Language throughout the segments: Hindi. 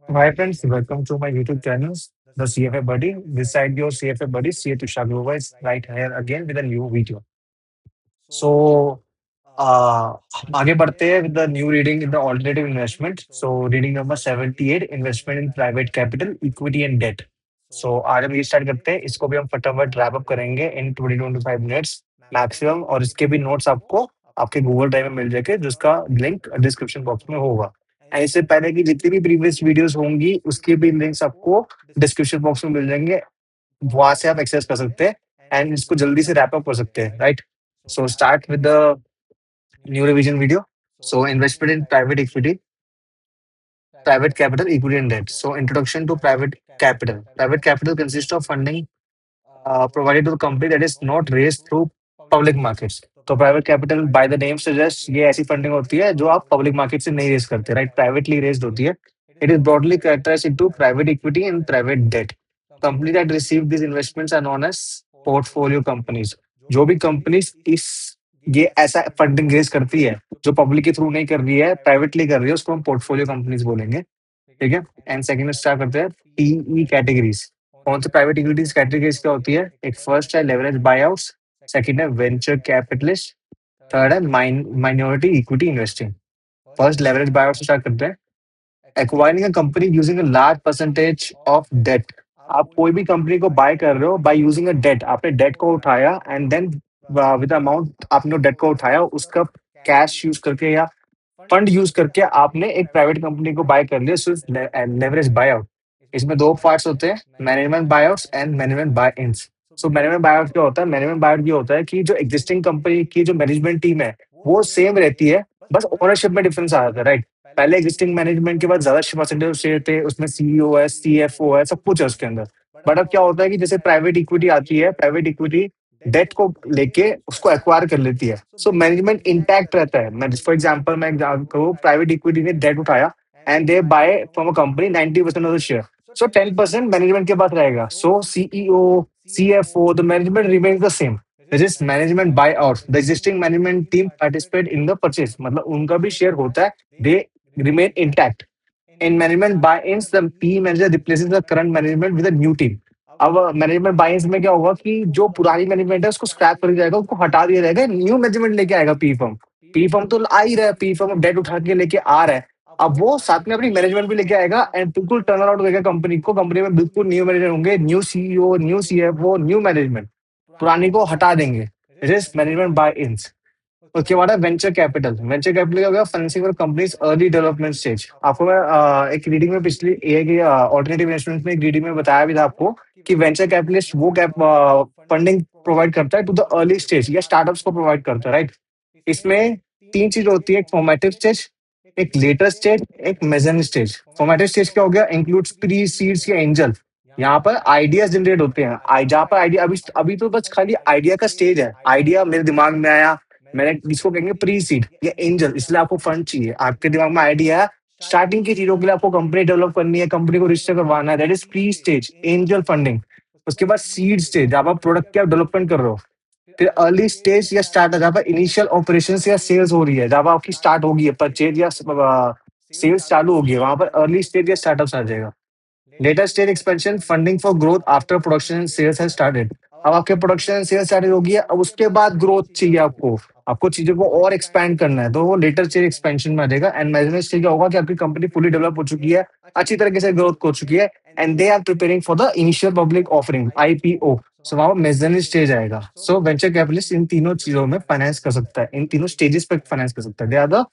Hi friends, welcome to my YouTube channel, The CFA Buddy. This side your CFA Buddy, CA Tushar Grover is right here again with a new video. So हम आगे बढ़ते हैं with the new reading in the alternative investment. So reading number 78, investment in private capital, equity and debt. So आज हम ये स्टार्ट करते हैं, इसको भी हम फटाफट रैप अप करेंगे इन 20-25 मिनट्स मैक्सिमम, और इसके भी नोट्स आपको आपके गूगल ड्राइव में मिल जाएंगे जिसका लिंक डिस्क्रिप्शन बॉक्स में होगा। एंड इससे पहले की जितनी भी प्रीवियस वीडियोस होंगी उसके भी लिंक्स आपको डिस्क्रिप्शन बॉक्स में मिल जाएंगे, वहां से आप एक्सेस कर सकते हैं एंड इसको जल्दी से रैप अप कर सकते हैं, right. So start with the new revision video. So investment in private equity, private capital, equity and debt. So introduction to private capital. Private capital consists of funding provided to the company that is not raised through public markets. तो private capital by the name suggest ये ऐसी फंडिंग होती है जो आप पब्लिक मार्केट से नहीं रेज करते, राइट, प्राइवेटली रेज्ड होती है। It is broadly characterized into private equity and private debt. Company that receive this investments are known as portfolio companies. जो भी कंपनीज इस ये ऐसा फंडिंग रेज करती है जो पब्लिक के थ्रू नहीं कर रही है, प्राइवेटली कर रही है, उसको हम पोर्टफोलियो कंपनीज बोलेंगे, ठीक है। एंड सेकंड स्टार्ट करते हैं पीई कैटेगरीज। कौन सी प्राइवेट इक्विटीज कैटेगरीज क्या होती है? एक फर्स्ट है लेवरेज बायआउट्स, सेकंड है वेंचर कैपिटलिस्ट, थर्ड है minority equity investing. First leverage buyout से स्टार्ट करते हैं। Acquiring a company using a large percentage of debt. आप कोई भी कंपनी को बाय कर रहे हो बाय यूजिंग अ डेट, आपने डेट को उठाया एंड देन विद अमाउंट आपने डेट को उठाया, उसका कैश यूज करके या फंड यूज करके आपने एक प्राइवेट कंपनी को बाय कर लिया, सिर्फ लेवरेज बाय आउट। इसमें दो पार्ट्स होते हैं, management buyouts and management buy-ins. So management buyout क्या होता है? मैनेजमेंट बायआउट ये होता है कि जो एग्जिस्टिंग कंपनी की जो मैनेजमेंट टीम है वो सेम रहती है, बस ओनरशिप में डिफरेंस आ जाता है, राइट। पहले एग्जिस्टिंग मैनेजमेंट के बाद ज्यादा परसेंटेज शेयर थे, उसमें सीईओ है, सीएफओ है, सब कुछ है उसके अंदर। बट अब क्या होता है कि जैसे प्राइवेट इक्विटी आती है, प्राइवेट इक्विटी डेट को लेके उसको एक्वायर कर लेती है, सो मैनेजमेंट इंटैक्ट रहता है। मैं फॉर एग्जांपल मैं एग्जाम्पल करूँ, प्राइवेट इक्विटी ने डेट उठाया and they buy from a company 90% of the share, so 10% management के पास रहेगा। So CEO, CFO, the management remains the same. This is management buy out. The existing management team participate in the purchase, मतलब उनका भी शेयर होता है, they remain intact. In management buy-ins, the PE manager replaces the current management with a new team. अब मैनेजमेंट बाइंस में क्या होगा कि जो पुरानी मैनेजमेंट है उसको स्क्रैप कर दिया जाएगा, उसको हटा दिया जाएगा, न्यू मैनेजमेंट लेके आएगा पी फर्म। पी फर्म तो आ ही रहा है, पी फर्म डेट उठा के लेके आ रहा है, अब वो साथ में अपनी मैनेजमेंट भी लेके आएगा एंड बिल्कुल टर्न अराउंड करेगा कंपनी को। कंपनी में बिल्कुल न्यू मैनेजर होंगे, new CEO, new CFO, new management, पुरानी को हटा देंगे। दिस मैनेजमेंट बाय इन्स। उसके बाद है वेंचर कैपिटल। वेंचर कैपिटल क्या हो गया? Financing for companies early development stage. आपको मैं एक रीडिंग में पिछली एक ऑल्टरनेटिव इन्वेस्टमेंट में एक रीडिंग में बताया भी था आपको कि वेंचर कैपिटलिस्ट वो कैप फंडिंग प्रोवाइड करता है टू द अर्ली स्टेज या स्टार्टअप्स को प्रोवाइड करता है, राइट। इसमें तीन चीज होती है, एक फॉर्मेटिव स्टेज, एक लेटर स्टेज, एक मेजन स्टेज। फॉर्मेटिव स्टेज क्या हो गया? इंक्लूड्स प्री सीड्स या एंजल। यहाँ पर आइडियाज जनरेट होते हैं, जहाँ पर आइडिया अभी अभी तो बस खाली आइडिया का स्टेज है, आइडिया मेरे दिमाग में आया, मैंने इसको कहेंगे प्री सीड या एंजल, इसलिए आपको फंड चाहिए। आपके दिमाग में आइडिया है, स्टार्टिंग की चीजों के लिए आपको कंपनी डेवलप करनी है, कंपनी को रजिस्टर करवाना है, that is pre stage, angel funding. उसके बाद सीड स्टेज, जब आप प्रोडक्ट का डेवलपमेंट कर रहे हो। फिर अर्ली स्टेज या स्टार्ट है, जहाँ पर इनिशियल ऑपरेशन या सेल्स हो रही है, जब आपकी स्टार्ट होगी है परचेज या सेल्स चालू होगी है, वहां पर अर्ली स्टेज या स्टार्टअप आ जाएगा। Later stage expansion, funding for growth after production and sales has started. अब आपके प्रोडक्शन एंड सेल्स स्टार्टेड होगी है, अब उसके बाद ग्रोथ चाहिए आपको, आपको चीजों को और एक्सपैंड करना है, तो वो लेटर स्टेज एक्सपेंशन में आ जाएगा। एंड मैनेजमेंट स्टेज क्या होगा कि आपकी कंपनी फुली डेवलप हो चुकी है, अच्छी तरीके से ग्रोथ हो चुकी है and they are preparing for the initial public offering, IPO. So वहां पर मेजरमेंट स्टेज आएगा। सो वेंचर कैपिटलिस्ट इन तीनों चीजों में फाइनेंस कर सकता है, इन तीनों स्टेजेस पे फाइनेंस कर सकता है। They are the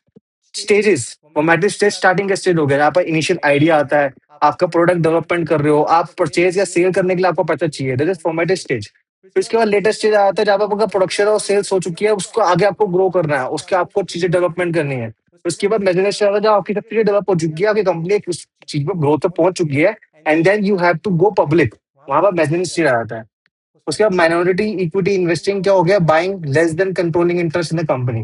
stages. Formative stage starting का स्टेज हो गया, यहाँ पर इनिशियल आइडिया आता है, आपका प्रोडक्ट डेवलपमेंट कर रहे हो, आप परचेज या सेल करने के लिए आपको पैसा चाहिए, दैट इज फॉर्मेटिव स्टेज। फिर उसके बाद लेटेस्ट स्टेज आता है, जहाँ पर आपका प्रोडक्शन और सेल्स हो चुकी है, उसको आगे आपको ग्रो करना है, उसके आपको चीजें डेवलपमेंट करनी है। उसके बाद मेजरमेंट स्टेज आता है, जहाँ आपकी सब चीजें डेवलप हो चुकी है, आपकी कंपनी उस चीज में ग्रोथ पे पहुंच चुकी है and then you have to go public, वहां पर मेजरमेंट स्टेज आ जाता है। उसके बाद माइनॉरिटी इक्विटी इन्वेस्टिंग क्या हो गया? Buying less than controlling interest in the company.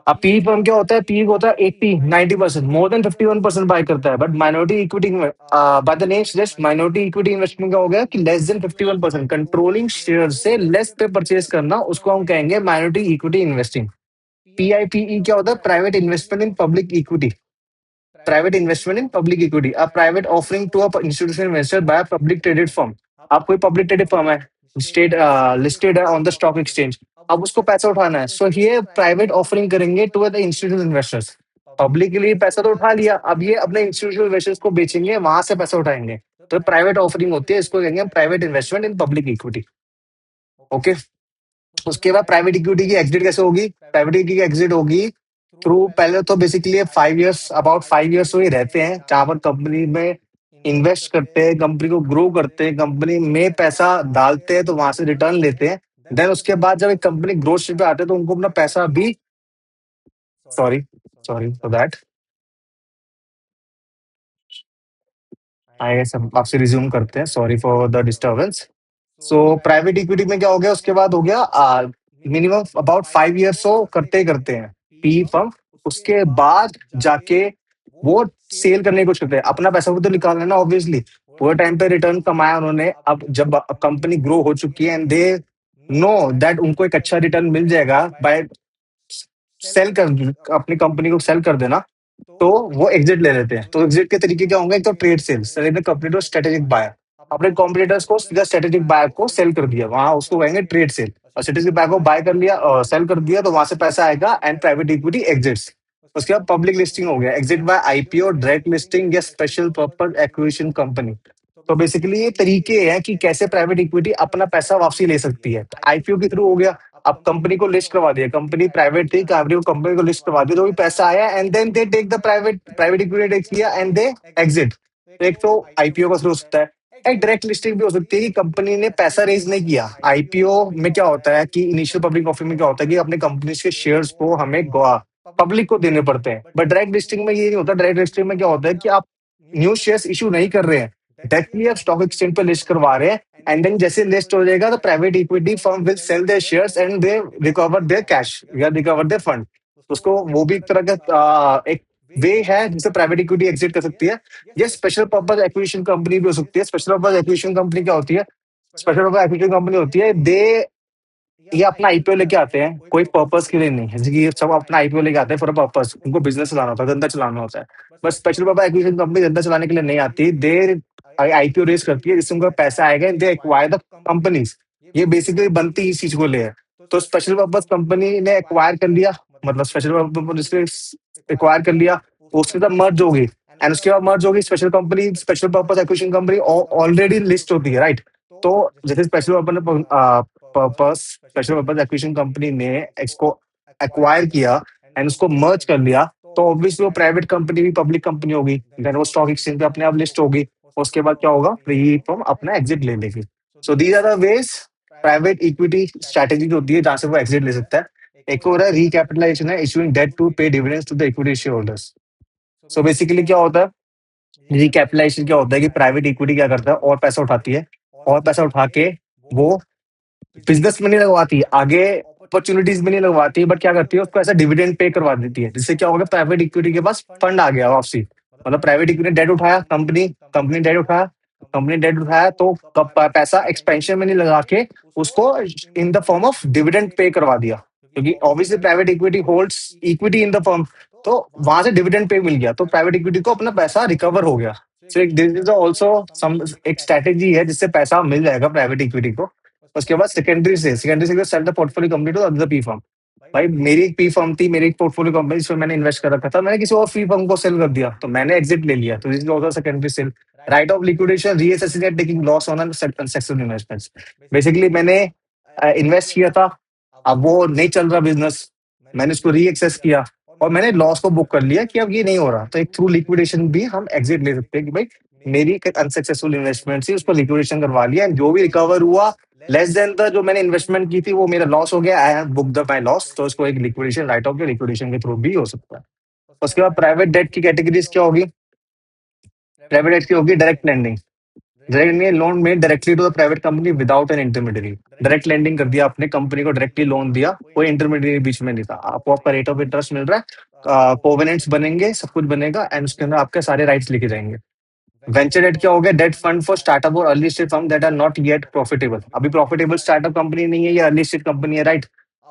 अब पी फर्म क्या होता है? पी होता है 80-90%, मोर देन 51% बाय करता है। But minority equity by the name suggest, minority equity investment क्या हो गया कि लेस देन 51%, कंट्रोलिंग शेयर से लेस पे परचेज करना, उसको हम कहेंगे माइनॉरिटी इक्विटी इन्वेस्टिंग। पीआईपीई क्या होता है? Private investment in public equity. Private investment in public equity, a private offering to a institutional investor by public traded firm. आप कोई पब्लिक ट्रेडेड फर्म है, स्टेट लिस्टेड है ऑन द स्टॉक एक्सचेंज, अब उसको पैसा उठाना है, सो ये प्राइवेट ऑफरिंग करेंगे to the institutional investors. Public के लिए पैसा तो उठा लिया, अब ये अपने इंस्टीट्यूशनल इन्वेस्टर्स को बेचेंगे, वहां से पैसा उठाएंगे। तो प्राइवेट ऑफरिंग होती है, इसको कहेंगे हम private investment in public equity. Okay. उसके बाद प्राइवेट इक्विटी की एग्जिट कैसे होगी? प्राइवेट इक्विटी की एग्जिट होगी थ्रू, पहले तो बेसिकली 5 इयर्स, अबाउट 5 इयर्स वही रहते हैं जहां पर कंपनी में इन्वेस्ट करते हैं, कंपनी को ग्रो करते हैं, कंपनी में पैसा डालते हैं, तो वहां से रिटर्न लेते हैं। देन उसके बाद जब एक कंपनी ग्रोथ स्टेज पे आते हैं तो उनको अपना पैसा भी, सॉरी, सॉरी फॉर दैट, आइए सब आपसे रिज्यूम करते हैं, sorry for the disturbance. So private equity में क्या हो गया, उसके बाद हो गया मिनिमम अबाउट 5 इयर्स तो करते ही करते हैं पी फर्म। उसके बाद जाके वो सेल करने की कोशिश करते हैं, अपना पैसा भी तो निकालना है ना ऑब्वियसली। पूरे टाइम पे रिटर्न कमाया उन्होंने, अब जब कंपनी ग्रो हो चुकी है एंड दे नो दैट उनको एक अच्छा रिटर्न मिल जाएगा बाय सेल कर, अपनी कंपनी को सेल कर देना, तो वो एग्जिट ले लेते हैं। तो एग्जिट के तरीके क्या होंगे? एक तो trade sale, selling the company to strategic buyer, अपने कॉम्पिटिटर्स को सीधा स्ट्रेटेजिक बायर को सेल कर दिया, वहां उसको कहेंगे ट्रेड सेल। और स्ट्रेटेजिक बायर को बाय कर लिया और सेल कर दिया, तो वहां से पैसा आएगा एंड प्राइवेट इक्विटी एग्जिट्स। उसके बाद पब्लिक लिस्टिंग हो गया, exit by IPO, direct listing या स्पेशल पर्पज एक्विजिशन कंपनी। तो बेसिकली ये तरीके हैं कि कैसे प्राइवेट इक्विटी अपना पैसा वापसी ले सकती है। आईपीओ के थ्रू हो गया, अब कंपनी को लिस्ट करवा दिया, कंपनी प्राइवेट थी, कंपनी को लिस्ट करवा दिया, तो भी पैसा आया and then they take the private equity take किया एंड दे एग्जिट। तो एक तो आईपीओ का थ्रू हो सकता है, एक डायरेक्ट लिस्टिंग भी हो सकती है कि कंपनी ने पैसा रेज नहीं किया। आईपीओ में क्या होता है कि इनिशियल पब्लिक ऑफरिंग में क्या होता है कि अपने कंपनी के शेयर्स को हमें पब्लिक को देने पड़ते हैं, बट डायरेक्ट लिस्टिंग में ये नहीं होता। डायरेक्ट लिस्टिंग में क्या होता है कि आप न्यू शेयर्स इशू नहीं कर रहे हैं, डायरेक्टली आप स्टॉक एक्सचेंज पे लिस्ट करवा रहे हैं, एंड देन जैसे लिस्ट हो जाएगा तो private equity firm will sell their shares and they recover their cash या रिकवर देयर फंड। उसको वो भी एक तरह का एक वे है जिससे प्राइवेट इक्विटी एग्जिट कर सकती है। ये स्पेशल पर्पज एक्विजिशन कंपनी भी हो सकती है। स्पेशल पर्पज एक्विजिशन कंपनी क्या होती है? स्पेशल पर्पज एक्विजिशन कंपनी होती है, दे ये अपना आईपीओ लेके आते हैं कोई पर्पस के लिए नहीं, जैसे कि ये सब अपना आईपीओ लेके आते हैं फॉर अ पर्पस, उनको बिजनेस चलाना होता है, धंधा चलाना होता है। बस स्पेशल पर्पस एक्विजिशन कंपनी धंधा चलाने के लिए नहीं आती, दे आईपीओ रेस करती है जिससे उनका पैसा आएगा, दे एक्वायर द कंपनीज। ये बेसिकली बनती इस चीज को ले है। तो स्पेशल पर्पस कंपनी ने एक्वायर कर लिया, मतलब स्पेशल पर्पस एक्वायर कर लिया, उसके साथ मर्ज होगी, एंड उसके बाद मर्ज होगी special company, special purpose acquisition company already list होती है, राइट? तो जैसे purpose special purpose acquisition company ने इसको एक्वायर किया एंड उसको मर्ज कर लिया, तो ऑब्वियसली वो प्राइवेट कंपनी भी पब्लिक कंपनी होगी, देन वो स्टॉक एक्सचेंज पे अपने आप लिस्ट होगी। उसके बाद क्या होगा? फ्री फर्म अपना एग्जिट ले लेगी। So these are the ways private equity strategy होती है जहां से वो एग्जिट ले सकता है। एक और है रिकैपिटलाइजेशन, है issuing debt to pay dividends to the equity share holders. So basically क्या होता है? रिकैपिटलाइजेशन क्या होता है कि प्राइवेट इक्विटी क्या करता है, और पैसा उठाती है, और पैसा उठा के वो बिजनेस में नहीं लगवाती, आगे अपॉर्चुनिटीज में नहीं लगवाती, बट क्या करती है उसको ऐसा डिविडेंड पे करवा देती है, जिससे क्या होगा? प्राइवेट इक्विटी के पास फंड आ गया वापसी। मतलब प्राइवेट इक्विटी ने डेट उठाया, कंपनी कंपनी डेट उठाया, कंपनी डेट उठाया, तो पैसा एक्सपेंशन में नहीं लगा के उसको in the form of dividend pay करवा दिया, क्योंकि obviously private equity holds equity in the firm, तो वहां से डिविडेंड पे मिल गया, तो प्राइवेट इक्विटी को अपना पैसा रिकवर हो गया। So this is also some एक स्ट्रैटेजी है जिससे पैसा मिल जाएगा प्राइवेट इक्विटी को। उसके बाद सेकेंडरी से sell the portfolio company to other P firm. भाई मेरी एक पी फर्म थी, मेरी एक पोर्टफोलियो कंपनी जिसमें मैंने इन्वेस्ट कर रखा था, मैंने किसी और पी फर्म को सेल कर दिया, तो मैंने एग्जिट ले लिया, तो this is also secondary sale. Write off liquidation, reassessing taking loss on successful investments. Basically मैंने इन्वेस्ट किया था, अब वो नहीं चल रहा बिजनेस, मैंने उसको रीएक्सेस किया और मैंने लॉस को बुक कर लिया कि अब ये नहीं हो रहा, तो एक थ्रू लिक्विडेशन भी हम एग्जिट ले सकते हैं कि भाई मेरी अनसक्सेसफुल इन्वेस्टमेंट थी, उसको लिक्विडेशन करवा लिया, and जो भी रिकवर हुआ लेस देन द जो मैंने इन्वेस्टमेंट की थी वो मेरा लॉस हो गया, I have book the my loss, तो इसको एक लिक्विडेशन राइट ऑफ के लिक्विडेशन के थ्रू भी हो सकता है। उसके बाद प्राइवेट डेट की कैटेगरीज क्या होगी? प्राइवेट डेट की होगी डायरेक्ट लेंडिंग। डायरेक्ट में loan made directly to the private company without an intermediary. Direct lending कर दिया, अपने कंपनी को डायरेक्टली लोन दिया, कोई इंटरमीडियरी बीच में नहीं था, आपको आपका रेट ऑफ इंटरेस्ट मिल रहा है, कोवेनेंट्स बनेंगे, सब कुछ बनेगा, एंड उसके अंदर आपके सारे राइट्स लिखे जाएंगे। वेंचर डेट क्या हो गया? डेट फंड फॉर स्टार्टअप और early stage firm that are not yet profitable. अभी प्रॉफिटेबल स्टार्टअप कंपनी नहीं है, ये अर्ली स्टेज कंपनी है, राइट?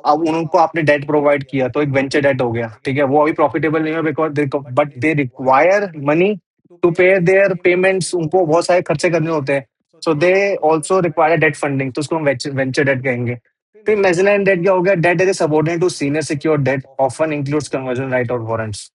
अब उनको आपने डेट प्रोवाइड किया तो एक वेंचर डेट हो गया, ठीक है? वो अभी प्रॉफिटेबल नहीं है because they but they require money to pay their payments, उनको बहुत सारे खर्चे करने होते हैं। So they also require debt funding, तो उसको हम वेंचर डेट कहेंगे। फिर मेज़ानाइन डेट क्या हो गया? Debt is a subordinate to senior secured debt, often includes conversion right और वारंट्स।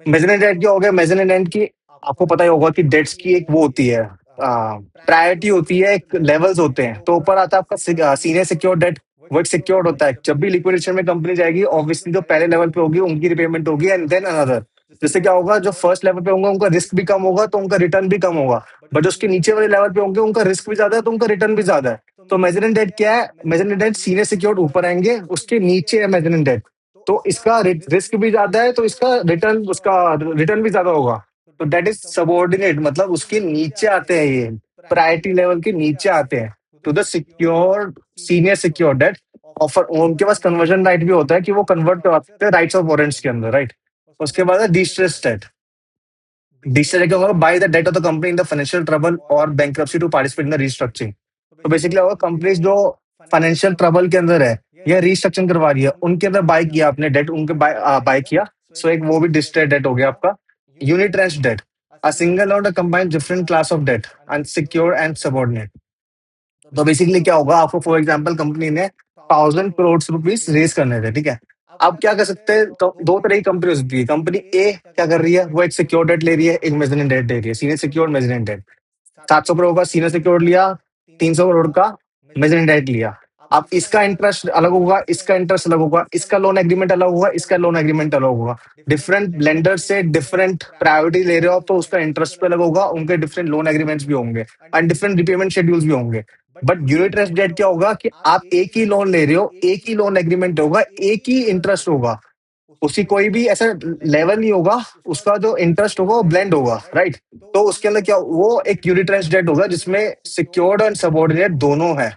मेज़ानाइन डेट क्या हो गया? मेज़ानाइन डेट की आपको पता ही होगा कि डेट्स की एक वो होती है, प्रायोरिटी होती है, एक लेवल्स होते हैं। तो ऊपर आता है आपका सीनियर सिक्योर्ड डेट, वो एक सिक्योर्ड होता है। जब भी लिक्विडेशन में कंपनी जाएगी, ऑब्वियसली जो पहले लेवल पे होगी, उनकी रिपेमेंट होगी एंड देन अनदर। जिससे क्या होगा? जो फर्स्ट लेवल पे होंगे, उनका रिस्क भी कम होगा, तो उनका रिटर्न भी कम होगा। बट जो उसके नीचे वाले लेवल पे होंगे, उनका रिस्क भी ज़्यादा है, तो उनका रिटर्न भी ज़्यादा है। तो मेज़ानाइन डेट क्या है? मेज़ानाइन डेट सीनियर सिक्योर्ड ऊपर आएँगे, उसके नीचे है मेज़ानाइन डेट। तो इसका रिस्क भी ज्यादा है, तो इसका रिटर्न भी ज्यादा होगा। तो दैट इज सबऑर्डिनेट, मतलब उसके नीचे आते हैं ये, प्रायोरिटी लेवल के नीचे आते हैं to the secure senior secure debt offer. उनके पास कन्वर्जन राइट भी होता है कि वो कन्वर्ट करवा सकते हैं राइट्स ऑफ वारंट्स के अंदर, राइट? उसके बाद है डिस्ट्रेस डेट। डिस्ट्रेस क्या होगा? Buy the debt of the company in the financial trouble or bankruptcy to participate in the restructuring. तो बेसिकली होगा, कंपनीज जो फाइनेंशियल ट्रबल के अंदर है या रीस्ट्रक्चरिंग करवा रही है, उनके अंदर बाय किया आपने डेट, उनके बाय किया। सो एक वो भी डिस्ट्रेस डेट हो गया आपका। Unit trust debt, a single or combined different class of debt, unsecured and subordinate. तो बेसिकली क्या होगा? आपको फॉर एग्जांपल कंपनी ने 1000 करोड़ रुपीस रेज करने थे, ठीक है? अब क्या कर सकते हैं? तो दो तरह की कंपनी हो सकती है। कंपनी ए क्या कर रही है? वो एक सिक्योर डेट ले रही है, एक मेजरिंग डेट ले रही है, senior secure measuring debt. 700 crore का सीनियर सिक्योर लिया, 300 करोड़ का मेजरिंग डेट लिया। अब इसका इंटरेस्ट अलग होगा, इसका इंटरेस्ट अलग होगा, इसका लोन एग्रीमेंट अलग होगा, इसका लोन एग्रीमेंट अलग होगा। डिफरेंट लेंडर से डिफरेंट प्रायोरिटी ले रहे हो, तो उसका इंटरेस्ट भी अलग होगा, उनके डिफरेंट लोन एग्रीमेंट्स भी होंगे एंड डिफरेंट रिपेमेंट शेड्यूल्स भी होंगे। बट यूनिट ट्रस्ट डेट क्या होगा? कि आप एक ही लोन ले रहे हो, एक ही लोन एग्रीमेंट होगा, एक ही इंटरेस्ट होगा, उसकी कोई भी ऐसा लेवल नहीं होगा। उसका जो इंटरेस्ट होगा वो ब्लेंड होगा, राइट? तो उसके अंदर क्या, वो एक यूनिट ट्रस्ट डेट होगा जिसमें सिक्योर्ड एंड सबऑर्डिनेट दोनों है,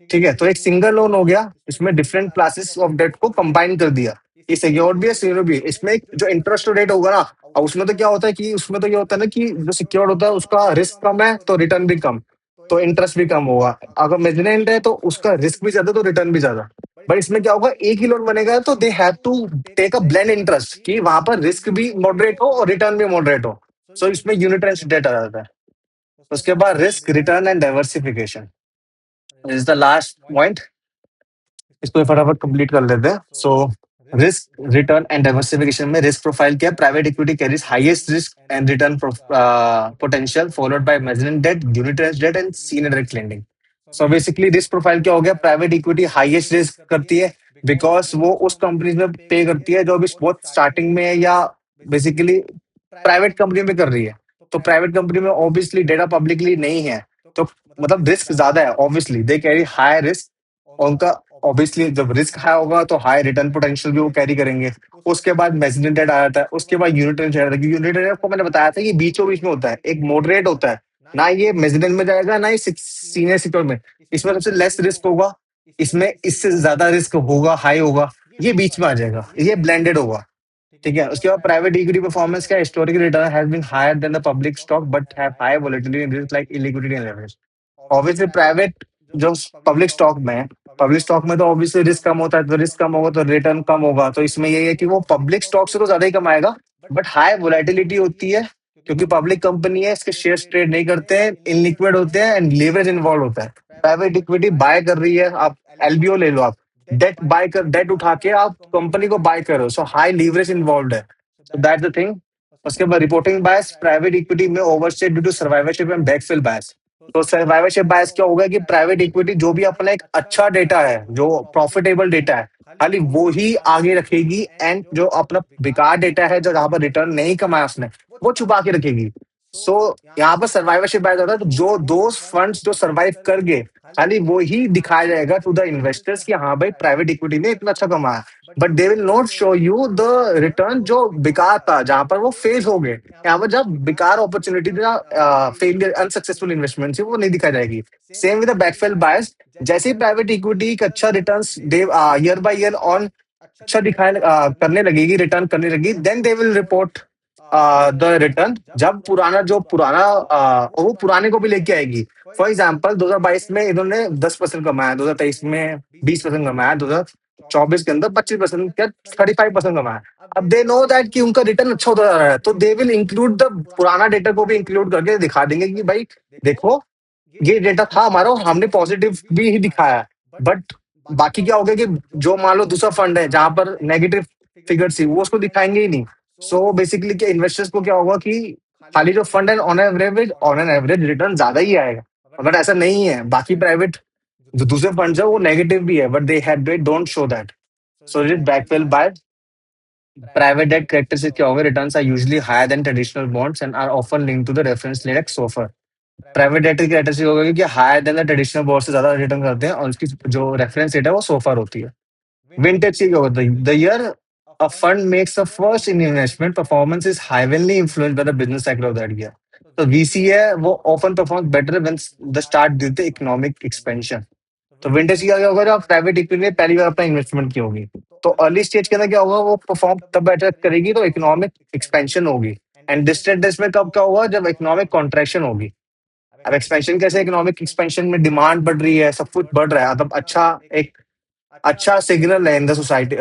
ठीक है? तो एक सिंगल लोन हो गया, इसमें डिफरेंट क्लासेस ऑफ डेट को कंबाइन कर दिया। ये सिक्योर्ड भी है, सीनियर भी है। इसमें जो इंटरेस्ट रेट होगा ना, अब उसमें तो क्या होता है कि उसमें तो ये होता है ना कि जो सिक्योर्ड होता है उसका रिस्क कम है, तो रिटर्न भी कम, तो इंटरेस्ट भी कम होगा। अगर मेजरेंट है तो उसका रिस्क भी ज्यादा, तो रिटर्न भी ज्यादा। बट इसमें क्या होगा? एक ही लोन बनेगा, तो they have to take a blend interest, कि वहां पर रिस्क भी मॉडरेट हो और रिटर्न भी मॉडरेट हो। सो इसमें यूनिट रेट डेट आ जाता है। उसके बाद risk, return and diversification is the last point. इसको फटाफट कंप्लीट कर लेते हैं। So risk, return and diversification में रिस्क प्रोफाइल क्या है? Private equity carries highest risk and return potential, followed by mezzanine debt, unit debt and senior direct lending. So basically risk profile क्या हो गया? प्राइवेट इक्विटी हाईएस्ट रिस्क करती है, बिकॉज वो उस कंपनी में पे करती है जो अभी बहुत स्टार्टिंग में है, या बेसिकली प्राइवेट कंपनी में कर रही है। तो प्राइवेट कंपनी में ऑब्वियसली डेटा पब्लिकली नहीं है, तो मतलब रिस्क ज्यादा है, obviously they carry high risk. और उनका ऑब्वियसली जब रिस्क हाई होगा तो हाई रिटर्न पोटेंशियल भी वो कैरी करेंगे। उसके बाद मेजरेंट डेट आ जाता है, उसके बाद यूनिट रेट आता है। यूनिट रेट आपको मैंने बताया था कि बीचों बीच में होता है, एक मॉडरेट होता है। ना ये मेजरेंट में जाएगा, ना ये सीनियर सिक्योर में। इसमें सबसे लेस रिस्क होगा, इसमें इससे ज्यादा रिस्क होगा, हाई होगा। ये बीच में आ जाएगा, ये ब्लेंडेड होगा, ठीक है? उसके बाद प्राइवेट इक्विटी परफॉर्मेंस का historical return has been higher than the public stock but have high volatility in risk like illiquidity and leverage. Obviously private जो पब्लिक स्टॉक में है, पब्लिक स्टॉक में तो ऑब्वियसली रिस्क कम होता है, तो रिस्क कम होगा तो रिटर्न कम होगा। तो इसमें ये है कि वो पब्लिक स्टॉक से तो ज्यादा ही कमाएगा, बट हाई वोलेटिलिटी होती है, क्योंकि पब्लिक कंपनी है, इसके शेयर ट्रेड नहीं करते हैं, इनलिक्विड होते हैं एंड लेवरेज इन्वॉल्व होता है। प्राइवेट इक्विटी बाय कर रही है, आप एलबीओ ले लो, आप डेट उठा के आप कंपनी को बाय करो, सो हाई लीवरेज इन्वॉल्व है। So that's the thing. उसके बाद रिपोर्टिंग बायस, प्राइवेट इक्विटी में overstate due to survivorship and backfill bias. तो सर्वाइवरशिप बायस क्या होगा? कि प्राइवेट इक्विटी जो भी अपना एक अच्छा डेटा है, जो प्रॉफिटेबल डेटा है, खाली वो ही आगे रखेगी, एंड जो अपना बेकार डेटा है, जो जहां पर रिटर्न नहीं कमाया उसने, वो छुपा के रखेगी। सो यहाँ पर सर्वाइवरशिप बायस होता है, तो जो दोस्त फंड्स जो सर्वाइव कर गए, खाली वो ही दिखाया जाएगा टू द इन्वेस्टर्स कि हाँ भाई प्राइवेट इक्विटी ने इतना अच्छा कमाया। But they will not show you the return जो बेकार था, जहां पर वो फेल हो गए। यहाँ पर जब बेकार अपॉर्चुनिटी फेलियर अनसक्सेसफुल इन्वेस्टमेंट वो नहीं दिखाई जाएगी। सेम विद बैकफेल बायस, जैसे ही प्राइवेट इक्विटी का अच्छा return they year by year on अच्छा करने लगेगी, रिटर्न करने लगेगी, then they will report the return. जब पुराना वो पुराने को भी लेके आएगी। फॉर एग्जाम्पल 2022 में इन्होंने 10% कमाया, 2023 में 20% कमाया, 24 के अंदर 25% क्या 35% कमाया। अब दे नो दैट कि उनका रिटर्न अच्छा होता जा रहा है, तो दे विल इंक्लूड द पुराना डेटा को भी इंक्लूड करके दिखा देंगे कि भाई देखो, ये डेटा था हमारा और हमने पॉजिटिव भी ही दिखाया है। बट बाकी क्या हो गया कि जो मान लो दूसरा फंड है जहां पर नेगेटिव फिगर थी वो उसको दिखाएंगे ही नहीं। सो बेसिकली क्या इन्वेस्टर्स को क्या होगा कि खाली जो फंड है ऑन एन एवरेज रिटर्न ज्यादा ही आएगा। बट ऐसा नहीं है, बाकी प्राइवेट जो दूसरे फंड्स है वो नेगेटिव भी है, but they don't show that. So it backfill by private debt characteristics क्या होंगे, returns are usually higher than traditional bonds and are often linked to the reference rate like SOFR। Private debt की कैरेक्टरिस्टिक होगा कि higher than the traditional bond से ज्यादा रिटर्न करते हैं और उसकी जो रेफरेंस रेट है वो सोफर होती है। विंटेज की क्या होता है, the year a fund makes a first in investment performance is heavily influenced by the business cycle of that year। तो वीसी है वो often perform better when the start due the economic expansion. तो विंटेज की क्या होगा, जब आप प्राइवेट इक्विटी में पहली बार अपना इन्वेस्टमेंट की होगी, तो अर्ली स्टेज के अंदर क्या होगा, वो परफॉर्म तब बेटर करेगी तो इकोनॉमिक एक्सपेंशन होगी। एंड डिस्ट्रेस डेज में कब क्या होगा, जब इकोनॉमिक कॉन्ट्रैक्शन होगी। अब एक्सपेंशन कैसे, इकोनॉमिक एक्सपेंशन में डिमांड बढ़ रही है, सब कुछ बढ़ रहा है, मतलब अच्छा सिग्नल है in the society,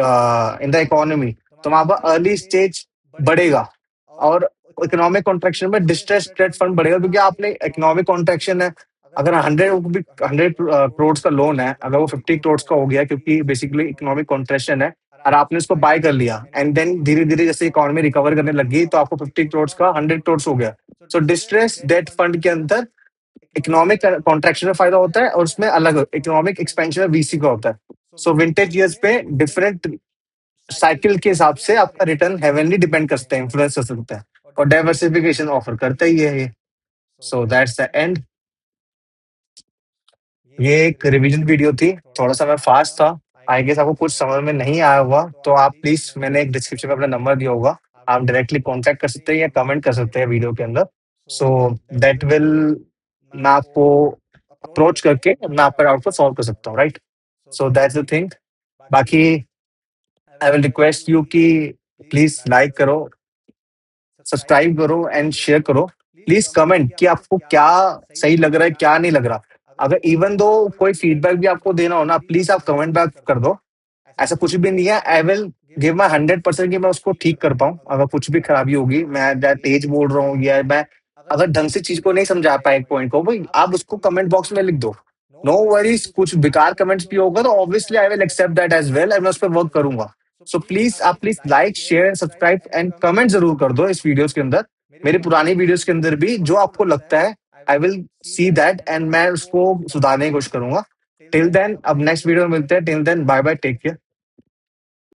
in the economy. तो वहां पर अर्ली स्टेज बढ़ेगा। और इकोनॉमिक कॉन्ट्रैक्शन में डिस्ट्रेस डेट फंड बढ़ेगा, क्योंकि आपने इकोनॉमिक कॉन्ट्रैक्शन है, अगर 100 का लोन है, अगर वो 50 करोड़ का हो गया क्योंकि बेसिकली इकोनॉमिक कॉन्ट्रैक्शन है, और आपने उसको बाय कर लिया एंड देन धीरे धीरे जैसे इकोनॉमी रिकवर करने लगी तो आपको 50 करोड़ का 100 करोड़ हो गया। सो डिस्ट्रेस डेट फंड के अंदर इकोनॉमिक कॉन्ट्रैक्शन में फायदा होता है और उसमें अलग इकोनॉमिक एक्सपेंशन में वीसी का होता है। सो विंटेज ईयर्स पे डिफरेंट साइकिल के हिसाब से आपका रिटर्न हेवनली डिपेंड कर सकता है, इन्फ्लुएंस कर सकता है, और डाइवर्सिफिकेशन ऑफर करता ही है ये। सो दैट्स द एंड। ये एक रिवीजन वीडियो थी, थोड़ा सा मैं फास्ट था, आई गेस आपको कुछ समझ में नहीं आया होगा, तो आप प्लीज, मैंने एक डिस्क्रिप्शन में अपना नंबर दिया होगा, आप डायरेक्टली कॉन्टैक्ट कर सकते हैं या कमेंट कर सकते हैं वीडियो के अंदर। सो दैट विल, मैं आपको अप्रोच करके मैं आपका डाउट को सॉल्व कर सकता हूँ, right. So that's the thing. बाकी आई विल रिक्वेस्ट यू कि प्लीज लाइक करो, सब्सक्राइब करो एंड शेयर करो। प्लीज कमेंट कि आपको क्या सही लग रहा है, क्या नहीं लग रहा। अगर इवन दो कोई फीडबैक भी आपको देना हो ना, प्लीज आप कमेंट बैक कर दो। ऐसा कुछ भी नहीं है, आई विल गिव माई 100% कि मैं उसको ठीक कर पाऊँ। अगर कुछ भी खराबी होगी, मैं तेज बोल रहा हूँ या मैं अगर ढंग से चीज को नहीं समझा पाया एक पॉइंट को, भाई आप उसको कमेंट बॉक्स में लिख दो। नो वरीज, कुछ बेकार कमेंट्स भी होगा तो obviously I will accept that as well, and मैं उस पर वर्क करूंगा। सो प्लीज आप please like share and subscribe and comment जरूर कर दो इस वीडियोस के अंदर, मेरे पुरानी वीडियोस के अंदर भी, जो आपको लगता है I will see that and मैं उसको सुधारने की कोशिश करूंगा। टिल देन, अब नेक्स्ट वीडियो में मिलते हैं। Till then, bye bye, take care.